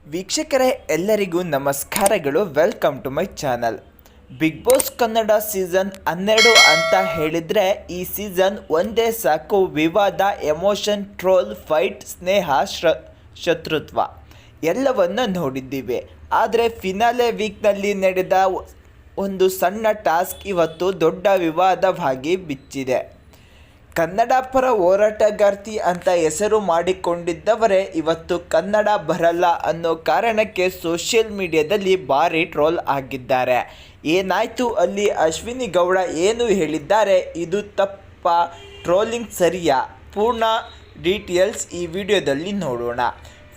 ವೀಕ್ಷಕರೇ ಎಲ್ಲರಿಗೂ ನಮಸ್ಕಾರಗಳು. Welcome to my channel. Bigg Boss Kannada season 12 ಅಂತ ಹೇಳಿದರೆ ಈ ಸೀಸನ್ ಒಂದೇ ಸಾಕು. ವಿವಾದ, ಎಮೋಷನ್, ಟ್ರೋಲ್, ಫೈಟ್, ಸ್ನೇಹ, ಶತ್ರುತ್ವ ಎಲ್ಲವನ್ನು ನೋಡಿದ್ದೀವಿ. ಆದರೆ ಫಿನಾಲೆ ವೀಕ್ನಲ್ಲಿ ನಡೆದ ಒಂದು ಸಣ್ಣ ಟಾಸ್ಕ್ ಇವತ್ತು ದೊಡ್ಡ ವಿವಾದವಾಗಿ ಬಿಚ್ಚಿದೆ. ಕನ್ನಡ ಪರ ಹೋರಾಟಗಾರ್ತಿ ಅಂತ ಹೆಸರು ಮಾಡಿಕೊಂಡಿದ್ದವರೇ ಇವತ್ತು ಕನ್ನಡ ಬರಲ್ಲ ಅನ್ನೋ ಕಾರಣಕ್ಕೆ ಸೋಷಿಯಲ್ ಮೀಡಿಯಾದಲ್ಲಿ ಭಾರಿ ಟ್ರೋಲ್ ಆಗಿದ್ದಾರೆ. ಏನಾಯಿತು ಅಲ್ಲಿ? ಅಶ್ವಿನಿ ಗೌಡ ಏನು ಹೇಳಿದ್ದಾರೆ? ಇದು ತಪ್ಪ? ಟ್ರೋಲಿಂಗ್ ಸರಿಯಾ? ಪೂರ್ಣ ಡೀಟೇಲ್ಸ್ ಈ ವಿಡಿಯೋದಲ್ಲಿ ನೋಡೋಣ.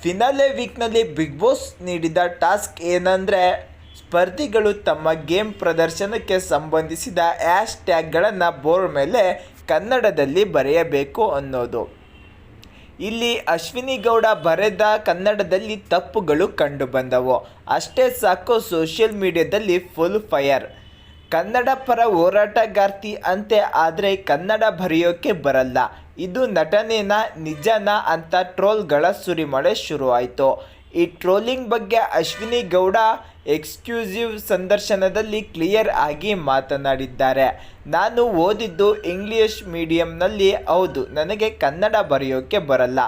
ಫಿನಾಲೆ ವೀಕ್ನಲ್ಲಿ ಬಿಗ್ ಬಾಸ್ ನೀಡಿದ ಟಾಸ್ಕ್ ಏನಂದರೆ, ಸ್ಪರ್ಧಿಗಳು ತಮ್ಮ ಗೇಮ್ ಪ್ರದರ್ಶನಕ್ಕೆ ಸಂಬಂಧಿಸಿದ ಹ್ಯಾಶ್ ಟ್ಯಾಗ್ಗಳನ್ನು ಬೋರ್ಡ್ ಮೇಲೆ ಕನ್ನಡದಲ್ಲಿ ಬರೆಯಬೇಕು ಅನ್ನೋದು. ಇಲ್ಲಿ ಅಶ್ವಿನಿ ಗೌಡ ಬರೆದ ಕನ್ನಡದಲ್ಲಿ ತಪ್ಪುಗಳು ಕಂಡುಬಂದವು. ಅಷ್ಟೇ ಸಾಕು, ಸೋಷಿಯಲ್ ಮೀಡಿಯಾದಲ್ಲಿ ಫುಲ್ ಫೈರ್. ಕನ್ನಡ ಪರ ಹೋರಾಟಗಾರ್ತಿ ಅಂತೆ, ಆದರೆ ಕನ್ನಡ ಬರೆಯೋಕ್ಕೆ ಬರಲ್ಲ, ಇದು ನಟನೆನಾ ನಿಜನಾ ಅಂತ ಟ್ರೋಲ್ಗಳ ಸುರಿಮಳೆ ಶುರುವಾಯಿತು. ಈ ಟ್ರೋಲಿಂಗ್ ಬಗ್ಗೆ ಅಶ್ವಿನಿ ಗೌಡ ಎಕ್ಸ್ಕ್ಲೂಸಿವ್ ಸಂದರ್ಶನದಲ್ಲಿ ಕ್ಲಿಯರ್ ಆಗಿ ಮಾತನಾಡಿದ್ದಾರೆ. ನಾನು ಓದಿದ್ದು ಇಂಗ್ಲಿಷ್ ಮೀಡಿಯಂನಲ್ಲಿ. ಹೌದು, ನನಗೆ ಕನ್ನಡ ಬರೆಯೋಕ್ಕೆ ಬರಲ್ಲ,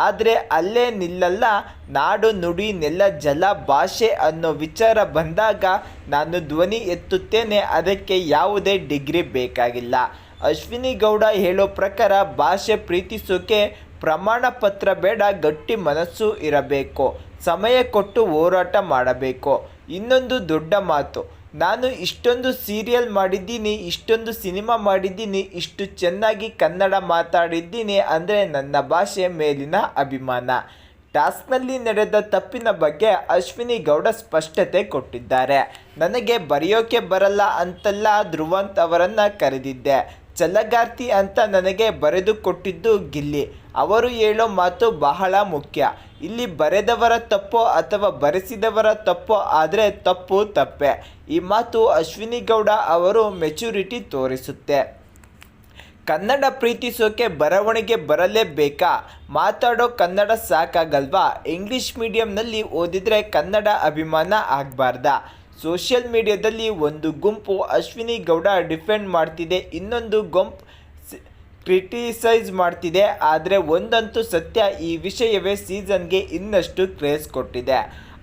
ಆದರೆ ಅಲ್ಲೇ ನಿಲ್ಲಲ್ಲ. ನಾಡು, ನುಡಿ, ನೆಲ, ಜಲ, ಭಾಷೆ ಅನ್ನೋ ವಿಚಾರ ಬಂದಾಗ ನಾನು ಧ್ವನಿ ಎತ್ತುತ್ತೇನೆ. ಅದಕ್ಕೆ ಯಾವುದೇ ಡಿಗ್ರಿ ಬೇಕಾಗಿಲ್ಲ. ಅಶ್ವಿನಿ ಗೌಡ ಹೇಳೋ ಪ್ರಕಾರ ಭಾಷೆ ಪ್ರೀತಿಸೋಕೆ ಪ್ರಮಾಣ ಪತ್ರ ಬೇಡ, ಗಟ್ಟಿ ಮನಸ್ಸು ಇರಬೇಕು, ಸಮಯ ಕೊಟ್ಟು ಹೋರಾಟ ಮಾಡಬೇಕು. ಇನ್ನೊಂದು ದೊಡ್ಡ ಮಾತು, ನಾನು ಇಷ್ಟೊಂದು ಸೀರಿಯಲ್ ಮಾಡಿದ್ದೀನಿ, ಇಷ್ಟೊಂದು ಸಿನಿಮಾ ಮಾಡಿದ್ದೀನಿ, ಇಷ್ಟು ಚೆನ್ನಾಗಿ ಕನ್ನಡ ಮಾತಾಡಿದ್ದೀನಿ ಅಂದರೆ ನನ್ನ ಭಾಷೆ ಮೇಲಿನ ಅಭಿಮಾನ. ಟಾಸ್ಕ್ನಲ್ಲಿ ನಡೆದ ತಪ್ಪಿನ ಬಗ್ಗೆ ಅಶ್ವಿನಿ ಗೌಡ ಸ್ಪಷ್ಟತೆ ಕೊಟ್ಟಿದ್ದಾರೆ. ನನಗೆ ಬರೆಯೋಕೆ ಬರಲ್ಲ ಅಂತಲ್ಲ, ಧ್ರುವಂತ್ ಅವರನ್ನು ಕರೆದಿದ್ದೆ. ಛಲಗಾರ್ತಿ ಅಂತ ನನಗೆ ಬರೆದು ಕೊಟ್ಟಿದ್ದು ಗಿಲ್ಲಿ. ಅವರು ಹೇಳೋ ಮಾತು ಬಹಳ ಮುಖ್ಯ. ಇಲ್ಲಿ ಬರೆದವರ ತಪ್ಪೋ ಅಥವಾ ಬರೆಸಿದವರ ತಪ್ಪೋ ಆದರೆ ತಪ್ಪು ತಪ್ಪೆ. ಈ ಮಾತು ಅಶ್ವಿನಿ ಗೌಡ ಅವರು ಮೆಚುರಿಟಿ ತೋರಿಸುತ್ತೆ. ಕನ್ನಡ ಪ್ರೀತಿಸೋಕೆ ಬರವಣಿಗೆ ಬರಲೇಬೇಕಾ? ಮಾತಾಡೋ ಕನ್ನಡ ಸಾಕಾಗಲ್ವಾ? ಇಂಗ್ಲಿಷ್ ಮೀಡಿಯಂನಲ್ಲಿ ಓದಿದರೆ ಕನ್ನಡ ಅಭಿಮಾನ ಆಗಬಾರ್ದಾ? ಸೋಷಿಯಲ್ ಮೀಡಿಯಾದಲ್ಲಿ ಒಂದು ಗುಂಪು ಅಶ್ವಿನಿ ಗೌಡ ಡಿಫೆಂಡ್ ಮಾಡ್ತಿದೆ, ಇನ್ನೊಂದು ಗುಂಪು ಕ್ರಿಟಿಸೈಸ್ ಮಾಡ್ತಿದೆ. ಆದರೆ ಒಂದಂತೂ ಸತ್ಯ, ಈ ವಿಷಯವೇ ಸೀಸನ್ಗೆ ಇನ್ನಷ್ಟು ಕ್ರೇಜ್ ಕೊಟ್ಟಿದೆ.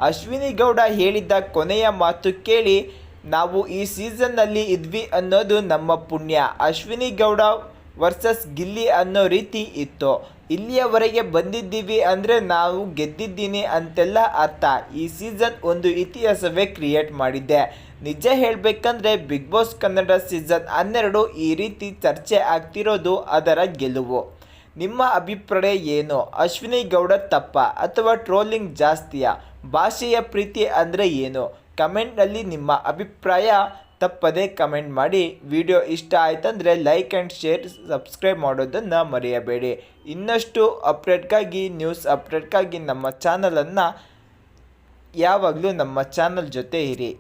ಅಶ್ವಿನಿ ಗೌಡ ಹೇಳಿದ್ದ ಕೊನೆಯ ಮಾತು ಕೇಳಿ, ನಾವು ಈ ಸೀಸನ್ನಲ್ಲಿ ಇದ್ವಿ ಅನ್ನೋದು ನಮ್ಮ ಪುಣ್ಯ. ಅಶ್ವಿನಿ ಗೌಡ ವರ್ಸಸ್ ಗಿಲ್ಲಿ ಅನ್ನೋ ರೀತಿ ಇತ್ತು. ಇಲ್ಲಿಯವರೆಗೆ ಬಂದಿದ್ದೀವಿ ಅಂದರೆ ನಾವು ಗೆದ್ದಿದ್ದೀನಿ ಅಂತೆಲ್ಲ ಅರ್ಥ. ಈ ಸೀಸನ್ ಒಂದು ಇತಿಹಾಸವೇ ಕ್ರಿಯೇಟ್ ಮಾಡಿದ್ದೆ. ನಿಜ ಹೇಳಬೇಕಂದ್ರೆ ಬಿಗ್ ಬಾಸ್ ಕನ್ನಡ ಸೀಸನ್ 12 ಈ ರೀತಿ ಚರ್ಚೆ ಆಗ್ತಿರೋದು ಅದರ ಗೆಲುವು. ನಿಮ್ಮ ಅಭಿಪ್ರಾಯ ಏನು? ಅಶ್ವಿನಿ ಗೌಡ ತಪ್ಪ ಅಥವಾ ಟ್ರೋಲಿಂಗ್ ಜಾಸ್ತಿಯಾ? ಭಾಷೆಯ ಪ್ರೀತಿ ಅಂದರೆ ಏನು? ಕಮೆಂಟ್ನಲ್ಲಿ ನಿಮ್ಮ ಅಭಿಪ್ರಾಯ ತಪ್ಪದೇ ಕಮೆಂಟ್ ಮಾಡಿ. ವಿಡಿಯೋ ಇಷ್ಟ ಆಯ್ತಂದರೆ ಲೈಕ್ ಆ್ಯಂಡ್ ಶೇರ್, ಸಬ್ಸ್ಕ್ರೈಬ್ ಮಾಡೋದನ್ನು ಮರೆಯಬೇಡಿ. ಇನ್ನಷ್ಟು ಅಪ್ಡೇಟ್ಗಾಗಿ, ನ್ಯೂಸ್ ಅಪ್ಡೇಟ್ಗಾಗಿ ನಮ್ಮ ಚಾನಲನ್ನು ಯಾವಾಗಲೂ ನಮ್ಮ ಚಾನಲ್ ಜೊತೆ ಇರಿ.